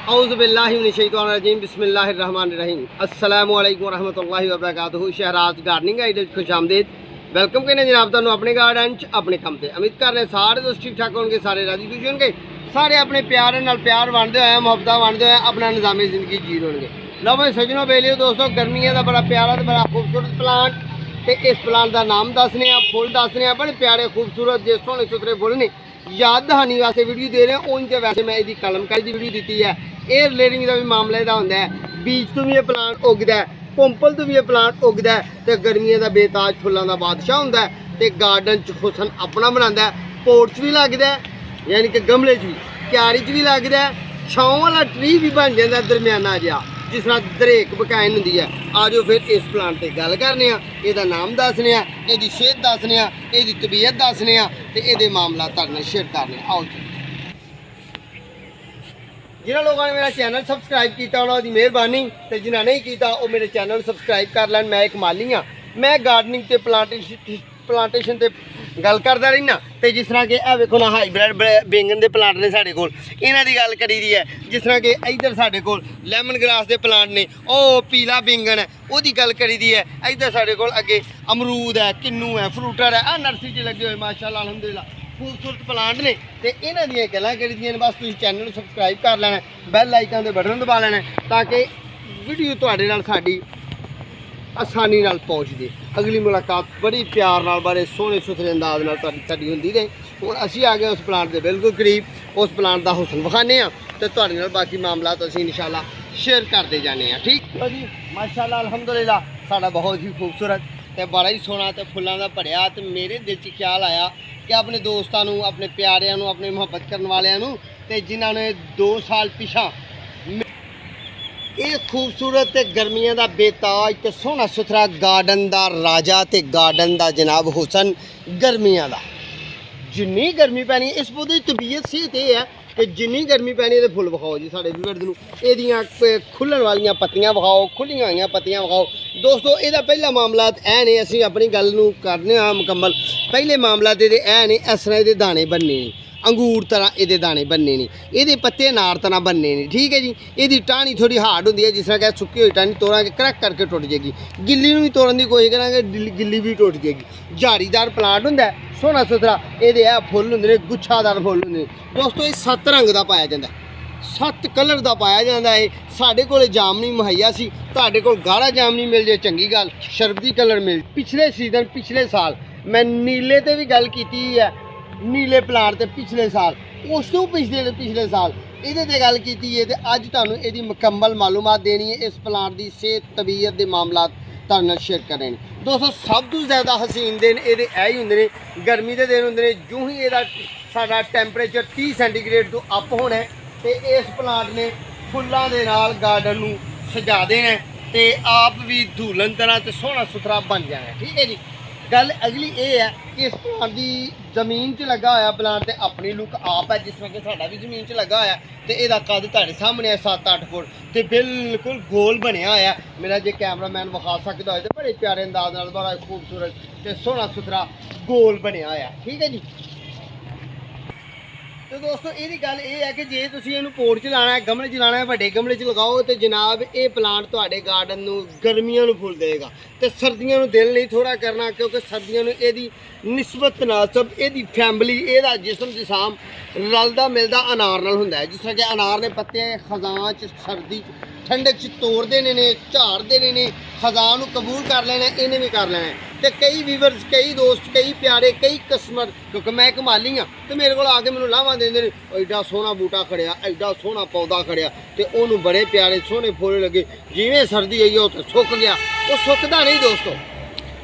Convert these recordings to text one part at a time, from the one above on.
औज़ुबिल्लाहिमिनश्शैतानिर्रजीम बिस्मिल्लाहिर्रहमानिर्रहीम अस्सलामु अलैकुम रहमतुल्लाहि व बरकातुहू। शहराज गार्डनिंग आइडिया खुशामदीद। वेलकम कहने जनाब तुहानू अपने गार्डन च अपने कम ते। उम्मीद कर रहे हैं सारे दोस्त ठीक ठाक होंगे, सारे राजी खुश होंगे, सारे अपने प्यार नाल प्यार वंडदे होए मुहब्बत वंडदे होए अपना निज़ामे ज़िंदगी जी होंगे। लो भाई सजनों बेलियो दोस्तों, गर्मियों का बड़ा प्यारा तो बड़ा खूबसूरत प्लांट, तो इस प्लांट का नाम दसने फुल दसने बड़े प्यारे खूबसूरत जो सोहने सुथरे फुल ने याद दहानी वास्ते वीडियो दे रहे हैं। उन तो वैसे मैं इसकी कलमकारी की वीडियो दी है। एयर लेयरिंग का भी मामला यदा होंदा है, बीज तो भी ये प्लांट उगदा है, कुंपल तो भी ये प्लांट उगदा है, तो गर्मियों का बेताज फुलों का बादशाह होंदा है, तो गार्डन च हुसन अपना बनाता है। पोर्ट च भी लगता है, यानी कि गमले च भी, क्यारी च भी लगता है, छांव वाला ट्री भी बन जाता दरम्याना जिहा जिस तरह दरेक बकायन होंदी है। आ जाओ फिर इस प्लांट की गल करने, इसका नाम दसने, इसकी सेहत दसने, इसकी तबीयत दसने, तो ये मामला तुहाडे शेयर करने। आओ जी, जिन्होंने लोगों ने मेरा चैनल सबसक्राइब किया उन्होंने मेहरबानी, तो जिन्हें नहीं किया वो मेरे चैनल सबसक्राइब कर लैन। मैं एक माली हाँ, मैं गार्डनिंग ते प्लांटेशन ते गल करता रहना। तो जिस तरह कि वेखो ना हाईब्रिड बैंगन के प्लांट ने साढ़े कोल, इन्हां दी गल करी दी है। जिस तरह कि इधर साढ़े कोल लैमन ग्रास के प्लांट ने, ओ पीला बैंगन है उसकी गल करी दी है। इधर साढ़े कोल अगे अमरूद है, किन्नू है, फ्रूटर है, आ नर्सरी च लगे हुए माशाअल्लाह अल्हम्दुलिल्लाह खूबसूरत प्लांट ने। तो इन्हां दी गल्लां करी दियां बस तुसीं चैनल सबसक्राइब कर लेना, बैल आइकन के बटन दबा लेना ताकि वीडियो तुहाडे नाल साडी आसानी नाल पहुँच दे। अगली मुलाकात बड़ी प्यार नाल बड़े सोहने सुथरे अंदाज नाल साडी हुंदी रहे। हुण असीं आ गए उस प्लांट के बिल्कुल करीब, उस प्लांट का हुसन विखाने तो तुहाडे नाल बाकी मामला असीं इंशाअल्लाह शेयर करते जाने। ठीक है जी, माशाअल्लाह अल्हम्दुलिल्लाह साडा बहुत ही खूबसूरत तो बड़ा ही सोहना तो फुल्लां दा भरिया। तो मेरे दिल च ख्याल आया कि अपने दोस्तों नूं, अपने प्यारिਆਂ नूं, अपने मुहब्बत करने वालिਆਂ नूं ते जिन्हां ने 2 साल पिछा ये खूबसूरत गर्मियों का बेताज तो सोहना सुथरा गार्डन का राजा तो गार्डन का जनाब हुसन गर्मियों का। जिन्नी गर्मी पैनी इस पौधे की तबीयत सेहत यह है कि जिन्नी गर्मी पैनी तो फुल विखाओ जी साढ़े व्यूअर्स नूं, एदियां खुलन वालियां पत्तियां विखाओ, खुलियां हुई पत्तियां विखाओ। दोस्तों ਇਹਦਾ पहला मामला है नहीं, असीं अपनी गल नूं करने मुकम्मल। पहले मामला तो है नहीं, इस तरह ये दाने बनने नहीं, अंगूर तरह ये दाने बनने नहीं, ये पत्ते अनार तरह बनने नहीं। ठीक है जी, ये टाणी थोड़ी हार्ड होंगी है, जिस तरह कि सुक्की हुई टाणी तोड़ा के क्रैक करके टुट जाएगी, गिल्ली भी तोड़न की कोशिश करेंगे गिल्ली भी टुट जाएगी। झाड़ीदार प्लांट होंगे सोहना सुथरा, ये फुल होंगे गुच्छादार फुल होंगे। दोस्तों ये 7 रंग का पाया जाता है, 7 कलर का पाया जाता है। साढ़े कोल जामनी मुहैया सी, तुहाडे कोल गाढ़ा जामनी मिल जाए चंगी गल, शरबती कलर मिल। पिछले सीजन पिछले साल मैं नीले ते भी गल की है, नीले प्लांट ते पिछले साल, उस तो पिछले साल ये गल की है। तो अज तुहानूं इहदी मुकम्मल मालूमात देनी है, इस प्लांट की सेहत तबीयत के मामला तुहाडे नाल शेयर करने। दोस्तों सब तो ज़्यादा हसीन दिन ये ही होंगे ने, गर्मी के दिन होंगे ने। जो ही ये साडा टैंपरेचर 30 सेंटीग्रेड तो अप होना है, तो इस प्लांट ने फुलों के नाल गार्डन नूं सजा देना है, तो आप भी धूलन तरह तो सोहना सुथरा बन जाना है। ठीक है जी, गल अगली ये है कि इस प्लांट की जमीन च लगा हुआ प्लांट तो अपनी लुक आप है, जिस तरह कि साडा भी जमीन च लगा हुआ तो यदा कद तुहाडे सामने है 7-8 फुट, तो बिल्कुल गोल बनया होया। मेरा जो कैमरामैन विखा सकता हो तो बड़े प्यारे अंदाज नाल बड़ा खूबसूरत तो सोहना सुथरा गोल बनया होया। ठीक है जी, तो दोस्तों ये गल ये है कि जे तुसीं इहनूं पोर्ट च लाना है, गमले च लाना है, वड्डे गमले च लगाओ तो जनाब ये प्लांट तुहाडे गार्डन नूं गर्मियों नूं फुल देगा, तो सर्दियों नूं दिल नहीं थोड़ा करना, क्योंकि सर्दियों नूं इहदी निस्बत तनासब इहदी फैमिली इहदा जिस्म जिसाम रलदा मिलदा अनार नाल हुंदा है। जिस तरह कि अनार ने पत्ते खजां च सर्दी ठंडक च तोड़ देने ने, झाड़ देने ने, खजां नूं कबूल कर लेना, इन्हें भी कर लेना। तो कई व्यूअर्स, कई दोस्त, कई प्यारे, कई कस्टमर, क्योंकि मैं एक माली हाँ, तो मेरे को आके मैनूं लावां देंदे ने, एडा सोहना बूटा खड़िया, एडा सोहना पौधा खड़िया, तो उन्होंने बड़े प्यारे सोहने फुल लगे। जिवें सर्दी आई वो तो सुक गया, वो सुकदा नहीं दोस्तों,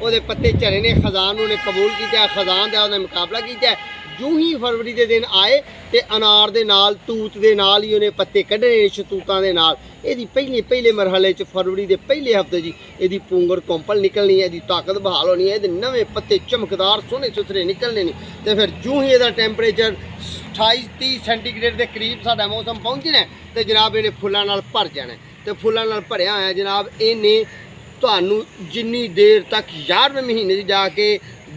वो पत्ते झरे ने, खजान उन्हें कबूल किया, खजान का उन्हें मुकाबला किया। जो ही फरवरी के दिन आए तो अनार के नाल तूत के नाल ही उन्हें पत्ते कढ़ने शतूतां दे नाल। यदि पहले मरहले फरवरी के पहले हफ्ते जी यदि पुंगर कोंपल निकलनी है, यदि ताकत बहाल होनी है, नवे पत्ते चमकदार सोहने सुथरे निकलने नहीं। तो फिर जो ही यदा टैंपरेचर 28-30 सेंटीग्रेड के करीब साडा मौसम पहुँचना है, तो जनाब इन्हें फुलों नाल भर जाना है। तो फुलों नाल भरिया होया जनाब इन्हें तुहानूं जिन्नी देर तक 11वें महीने जाके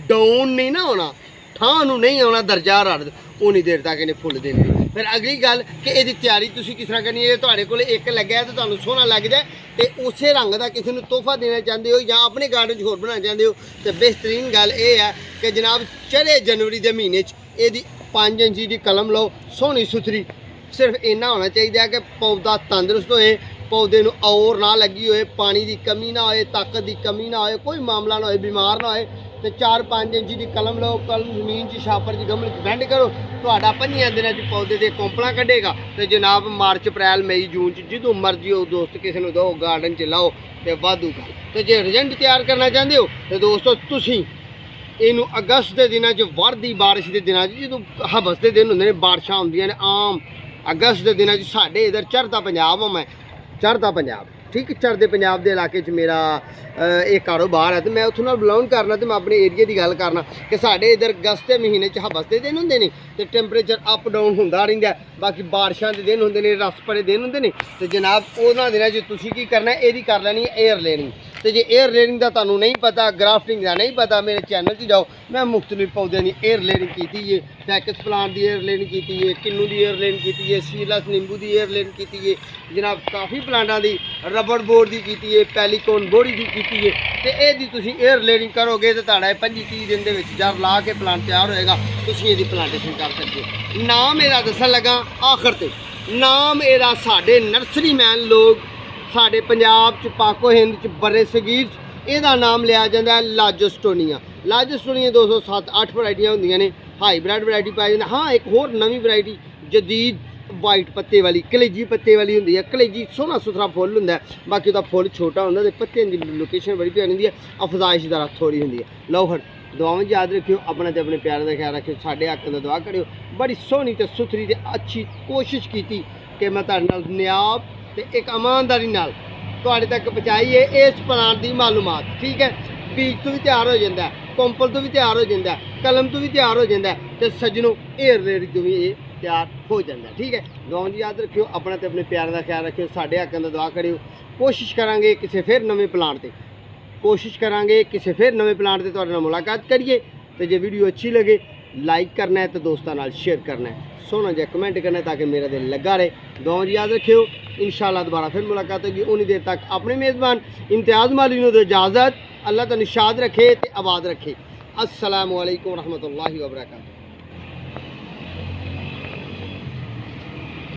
डाउन नहीं ना होना, थां नूं नहीं आना दर्जा रड़, उन्नी देर तक इन्हें फुल देने। फिर अगली गल कि ये तैयारी तुसीं किस तरह करनी है। तुहाडे कोल एक लग्या तो तुहानूं सोहना लग जाए तो उस रंग का किसी को तोहफा देना चाहते हो या अपने गार्डन च होर बनाना चाहते हो तो बेहतरीन गल ये है कि जनाब चढ़े जनवरी के महीने ये 5 इंची की कलम लो, सोहनी सुथरी। सिर्फ इन्ना होना चाहिए कि पौधा तंदुरुस्त होए, पौधे नूं और ना लगी होए, पानी की कमी ना होए, ताकत की कमी ना होए, कोई मामला ना होए, बीमार ना होए। तो 4-5 इंची की कलम लो, कलम जमीन च छापर च गमले च बेंड करो, तुहाडा 5 दिनों च पौधे दे कोंपला कड्ढेगा। तो जनाब मार्च अप्रैल मई जून च जो मर्जी हो दोस्त किसी को दो, गार्डन च लाओ तो वाधू गल। तो जे रिजल्ट तैयार करना चाहते हो तो दोस्तों तुसीं इनू अगस्त के दिनों च वरदी बारिश के दिनों जो हवस के दिन होंगे, बारिशां होंदियां ने आम अगस्त के दिनों साढ़े इधर चढ़दा पंजाब हूँ मैं, चढ़दा पंजाब ठीक, चढ़ते पंजाब के इलाके मेरा एक कारोबार है तो मैं उत्थों नाल बिलोंग करना तो मैं अपने एरिए की गल करना कि साढ़े इधर अगस्त के महीने हवस के दिन होंगे ने तो टैंपरेचर अप डाउन होंदा रहिंदा। बाकी बारिशां के दिन होंगे ने, रस भरे दिन होंगे ने। तो जनाब उन्होंने दिनों च तुसीं की करना है, यही कर लैनी एयर लेयरिंग। तो जे एयर लेयरिंग का तुहानूं नहीं पता, ग्राफ्टिंग का नहीं पता, मेरे चैनल से जाओ, मैं मुख्तलिफ पौधों की एयर लेयरिंग की है। फैकस प्लांट की एयर लेयरिंग की है, किन्नू की एयर लेयरिंग की है, सीलस नींबू की एयर लेयरिंग की है, जनाब काफ़ी प्लांटा की रबड़ बोर्ड की है, पैलीकोन बोड़ी की है। तो यदि तुसीं एयर लेयरिंग करोगे तो तुहाडा 25-30 दिन के जड़ ला के प्लांट तैयार होएगा, तुसीं इहदी प्लांटेशन कर सकते हो। नाम मेरा दसन लगा आखिर ते, नाम मेरा साडे नर्सरी मैन लोग साडे पंजाब च पाको हिंद च बड़े सगीर ਇਹਦਾ नाम लिया जाता है लाजोस्टोनिया। लाजोस्टोनिया 207-8 वरायटियाँ होंदियां ने, हाईब्रिड वरायटी पाई जाती। हाँ एक होर नवी वरायटी जदीद वाइट पत्ते वाली कलेजी पत्ते वाली होंदी है। कलेजी सोहना सुथरा फुल होंदा है, बाकी उसका फुल छोटा होंदा ते पत्तियां दी लोकेशन बड़ी प्यारी होंदी है, अफजाइश दर थोड़ी होंदी है। लो फिर दुआवां याद रखियो, अपने ते अपने प्यार का ख्याल रखियो, साडे हक दा दुआ करियो। बड़ी सोहनी ते सुथरी ते अच्छी कोशिश की कि मैं तुहाडे नाल नियाब ते एक ईमानदारी नाल तुहाडे तक पहुँचाइए इस प्लांट की मालूमात। ठीक है, बीज तो भी तैयार हो जाता है, कोंपल तो भी तैयार हो जाता है, कलम तो भी तैयार हो जाता है, तो सज्जनों एयर लेयरिंग तो भी ये तैयार हो जाता है। ठीक है, दुआवां याद रखियो, अपने ते अपने प्यार का ख्याल रखियो, साडे हक दा दुआ करियो। कोशिश करांगे किसी फिर नवे प्लांट ते, कोशिश करांगे किसी फिर नवे प्लांट ते तुहाडे नाल मुलाकात करिए। तो जे वीडियो अच्छी लगे लाइक करना है तो दोस्तों नाल शेयर करना है, सोहना जिहा कमेंट करना है ताकि मेरा दिल लगा रहे। दुआवां याद रखियो, इंशाअल्लाह दोबारा फिर मुलाकात होगी। उन्नी देर तक अपने मेज़बान इम्तियाज़ माली नूं दो इजाज़त। अल्लाह तुहानूं शाद रखे ते आबाद रखे। अस्सलामु अलैकुम रहमतुल्लाहि व बरकातुहू।